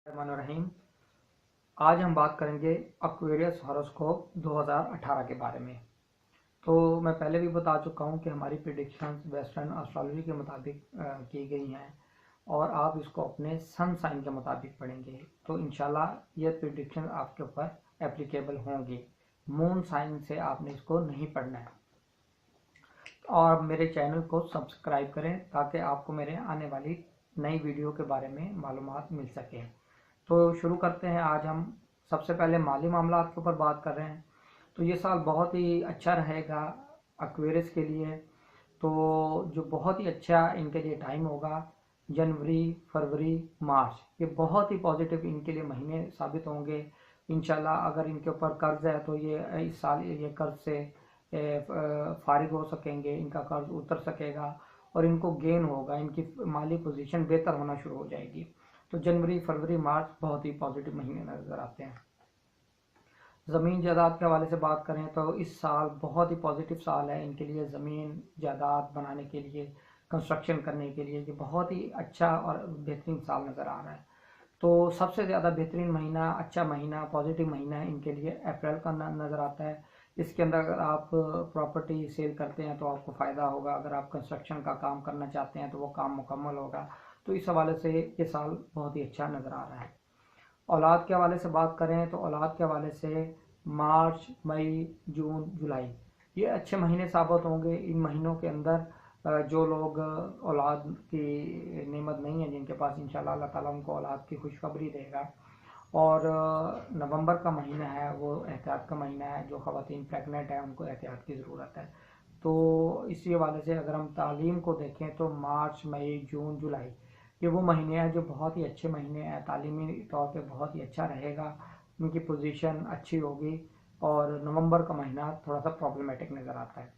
रहीम। आज हम बात करेंगे एक्वेरियस हॉरोस्कोप 2018 के बारे में। तो मैं पहले भी बता चुका हूं कि हमारी प्रिडिक्शंस वेस्टर्न एस्ट्रोलॉजी के मुताबिक की गई हैं और आप इसको अपने सन साइन के मुताबिक पढ़ेंगे तो इंशाल्लाह ये प्रिडिक्शन आपके ऊपर एप्लीकेबल होंगी। मून साइन से आपने इसको नहीं पढ़ना है। और मेरे चैनल को सब्सक्राइब करें ताकि आपको मेरे आने वाली नई वीडियो के बारे में मालूमात मिल सके। तो शुरू करते हैं। आज हम सबसे पहले माली मामलात के ऊपर बात कर रहे हैं। तो ये साल बहुत ही अच्छा रहेगा एक्वेरियस के लिए। तो जो बहुत ही अच्छा इनके लिए टाइम होगा जनवरी, फरवरी, मार्च, ये बहुत ही पॉजिटिव इनके लिए महीने साबित होंगे इंशाल्लाह। अगर इनके ऊपर कर्ज है तो ये इस साल ये कर्ज से फारिग हो सकेंगे, इनका कर्ज उतर सकेगा और इनको गेन होगा, इनकी माली पोजीशन बेहतर होना शुरू हो जाएगी। तो जनवरी, फरवरी, मार्च बहुत ही पॉजिटिव महीने नजर आते हैं। ज़मीन जायदाद के हवाले से बात करें तो इस साल बहुत ही पॉजिटिव साल है इनके लिए। ज़मीन जायदाद बनाने के लिए, कंस्ट्रक्शन करने के लिए ये बहुत ही अच्छा और बेहतरीन साल नज़र आ रहा है। तो सबसे ज़्यादा बेहतरीन महीना, अच्छा महीना, पॉजिटिव महीना इनके लिए अप्रैल का नज़र आता है। इसके अंदर अगर आप प्रॉपर्टी सेल करते हैं तो आपको फ़ायदा होगा। अगर आप कंस्ट्रक्शन का काम करना चाहते हैं तो वो काम मुकम्मल होगा। तो इस हवाले से ये साल बहुत ही अच्छा नज़र आ रहा है। औलाद के हवाले से बात करें तो औलाद के हवाले से मार्च, मई, जून, जुलाई ये अच्छे महीने साबित होंगे। इन महीनों के अंदर जो लोग औलाद की नेमत नहीं है जिनके पास, इंशाल्लाह अल्लाह ताला उनको औलाद की खुशखबरी देगा। और नवंबर का महीना है वो एहतियात का महीना है। जो ख़वातीन प्रेगनेंट है उनको एहतियात की ज़रूरत है। तो इसी हवाले से अगर हम तालीम को देखें तो मार्च, मई, जून, जुलाई ये वो महीने हैं जो बहुत ही अच्छे महीने हैं। तालीमी तौर पे बहुत ही अच्छा रहेगा, उनकी पोजीशन अच्छी होगी। और नवंबर का महीना थोड़ा सा प्रॉब्लमेटिक नज़र आता है।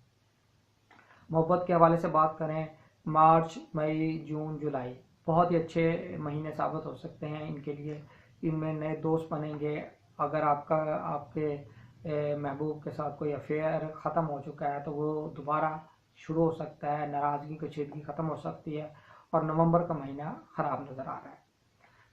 मोहब्बत के हवाले से बात करें, मार्च, मई, जून, जुलाई बहुत ही अच्छे महीने साबित हो सकते हैं इनके लिए। इनमें नए दोस्त बनेंगे। अगर आपके महबूब के साथ कोई अफेयर ख़त्म हो चुका है तो वो दोबारा शुरू हो सकता है। नाराज़गी, कशीदगी ख़त्म हो सकती है और नवंबर का महीना ख़राब नज़र आ रहा है।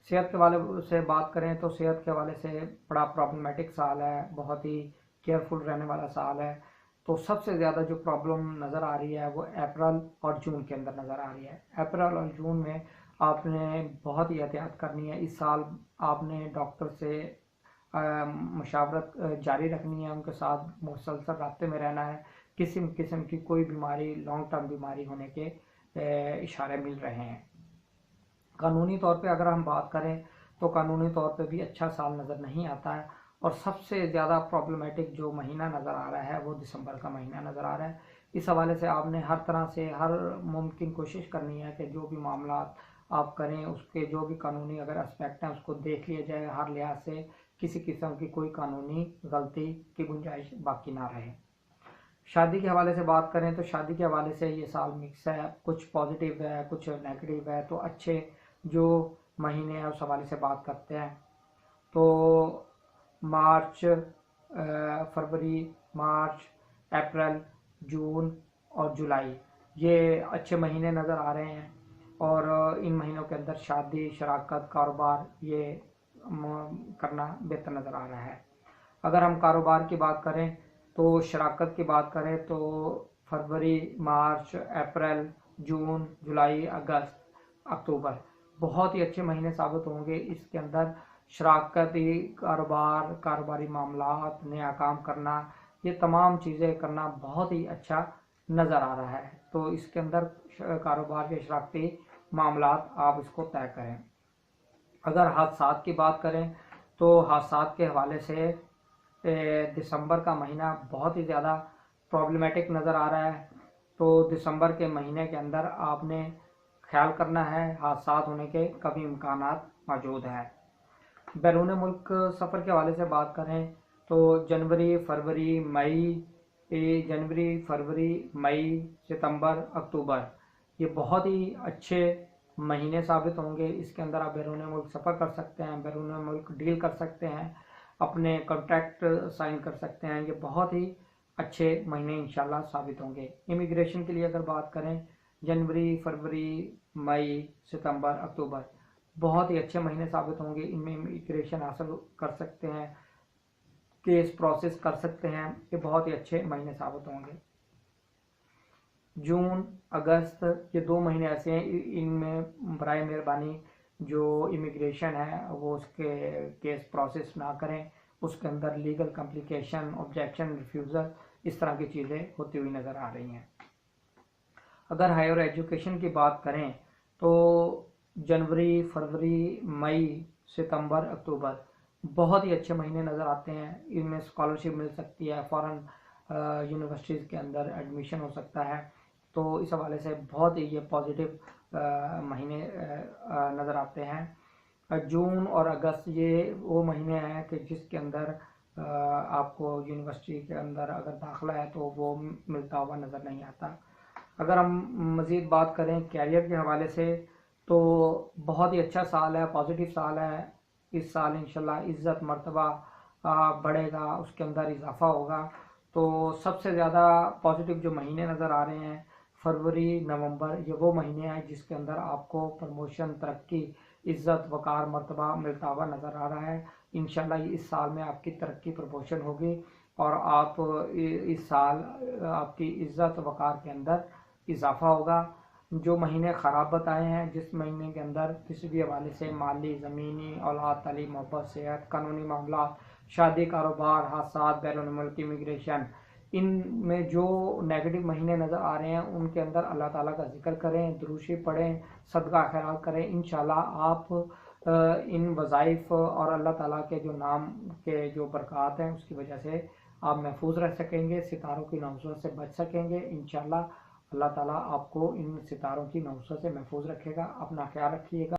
सेहत के हवाले से बात करें तो सेहत के हवाले से बड़ा प्रॉब्लमेटिक साल है, बहुत ही केयरफुल रहने वाला साल है। तो सबसे ज़्यादा जो प्रॉब्लम नज़र आ रही है वो अप्रैल और जून के अंदर नज़र आ रही है। अप्रैल और जून में आपने बहुत ही एहतियात करनी है। इस साल आपने डॉक्टर से मशावरत जारी रखनी है, उनके साथ मुसलसल रास्ते में रहना है। किसी किस्म की कोई बीमारी, लॉन्ग टर्म बीमारी होने के इशारे मिल रहे हैं। कानूनी तौर पे अगर हम बात करें तो कानूनी तौर पे भी अच्छा साल नज़र नहीं आता है। और सबसे ज़्यादा प्रॉब्लमेटिक जो महीना नज़र आ रहा है वो दिसंबर का महीना नज़र आ रहा है। इस हवाले से आपने हर तरह से हर मुमकिन कोशिश करनी है कि जो भी मामला आप करें उसके जो भी कानूनी अगर एस्पेक्ट हैं उसको देख लिया जाए। हर लिहाज से किसी किस्म की कोई कानूनी गलती की गुंजाइश बाकी ना रहे। शादी के हवाले से बात करें तो शादी के हवाले से ये साल मिक्स है, कुछ पॉजिटिव है, कुछ नेगेटिव है। तो अच्छे जो महीने हैं उस हवाले से बात करते हैं तो मार्च, फरवरी, मार्च, अप्रैल, जून और जुलाई ये अच्छे महीने नज़र आ रहे हैं। और इन महीनों के अंदर शादी, शराकत, कारोबार ये करना बेहतर नज़र आ रहा है। अगर हम कारोबार की बात करें तो शराकत की बात करें तो फरवरी, मार्च, अप्रैल, जून, जुलाई, अगस्त, अक्टूबर बहुत ही अच्छे महीने साबित होंगे। इसके अंदर शराकती कारोबार, कारोबारी मामलात, नया काम करना, ये तमाम चीज़ें करना बहुत ही अच्छा नज़र आ रहा है। तो इसके अंदर कारोबार के शराकती मामलात आप इसको तय करें। अगर हादसात की बात करें तो हादसात के हवाले से दिसंबर का महीना बहुत ही ज़्यादा प्रॉब्लमेटिक नज़र आ रहा है। तो दिसंबर के महीने के अंदर आपने ख्याल करना है, हादसात होने के कभी इम्कानात मौजूद हैं। बैरून मुल्क सफ़र के हवाले से बात करें तो जनवरी, फरवरी, मई, सितंबर, अक्टूबर ये बहुत ही अच्छे महीने साबित होंगे। इसके अंदर आप बैरून मुल्क सफ़र कर सकते हैं, बैरून मुल्क डील कर सकते हैं, अपने कॉन्ट्रैक्ट साइन कर सकते हैं। ये बहुत ही अच्छे महीने इंशाल्लाह साबित होंगे। इमिग्रेशन के लिए अगर बात करें जनवरी, फरवरी, मई, सितंबर, अक्टूबर बहुत ही अच्छे महीने साबित होंगे। इनमें इमिग्रेशन हासिल कर सकते हैं, केस प्रोसेस कर सकते हैं, ये बहुत ही अच्छे महीने साबित होंगे। जून अगस्त ये 2 महीने ऐसे हैं, इनमें बराए मेहरबानी जो इमिग्रेशन है वो उसके केस प्रोसेस ना करें, उसके अंदर लीगल कॉम्प्लिकेशन, ऑब्जेक्शन, रिफ्यूज़ल, इस तरह की चीज़ें होती हुई नज़र आ रही हैं। अगर हायर एजुकेशन की बात करें तो जनवरी, फरवरी, मई, सितंबर, अक्टूबर बहुत ही अच्छे महीने नज़र आते हैं। इनमें स्कॉलरशिप मिल सकती है, फॉरेन यूनिवर्सिटीज़ के अंदर एडमिशन हो सकता है। तो इस हवाले से बहुत ही ये पॉजिटिव महीने नज़र आते हैं। जून और अगस्त ये वो महीने हैं कि जिसके अंदर आपको यूनिवर्सिटी के अंदर अगर दाखिला है तो वो मिलता हुआ नज़र नहीं आता। अगर हम मज़ीद बात करें कैरियर के हवाले से तो बहुत ही अच्छा साल है, पॉजिटिव साल है। इस साल इंशाल्लाह इज़्ज़त मर्तबा बढ़ेगा, उसके अंदर इजाफा होगा। तो सबसे ज़्यादा पॉजिटिव जो महीने नज़र आ रहे हैं फरवरी, नवंबर, ये वो महीने हैं जिसके अंदर आपको प्रमोशन, तरक्की, इज़्ज़त, वक़ार, मर्तबा मिलता हुआ नज़र आ रहा है। इंशाल्लाह इस साल में आपकी तरक्की, प्रमोशन होगी और आप इस साल आपकी इज़्ज़त, वक़ार के अंदर इजाफा होगा। जो महीने ख़राब बताए हैं, जिस महीने के अंदर किसी भी हवाले से माली, ज़मीनी, औलाद, तालीम, मोहब्बत, सेहत, कानूनी मामला, शादी, कारोबार, हादसात, बैरून मुल्क इमिग्रेशन, इनमें जो नेगेटिव महीने नज़र आ रहे हैं उनके अंदर अल्लाह ताला का जिक्र करें, दुरूशी पढ़ें, सदका खैरात करें। इंशाल्लाह आप इन वज़ाइफ और अल्लाह ताला के जो नाम के जो बरक़ात हैं उसकी वजह से आप महफूज रह सकेंगे, सितारों की नहुसत से बच सकेंगे। इंशाल्लाह अल्लाह ताला आपको इन सितारों की नहुसत से महफूज रखेगा। अपना ख्याल रखिएगा।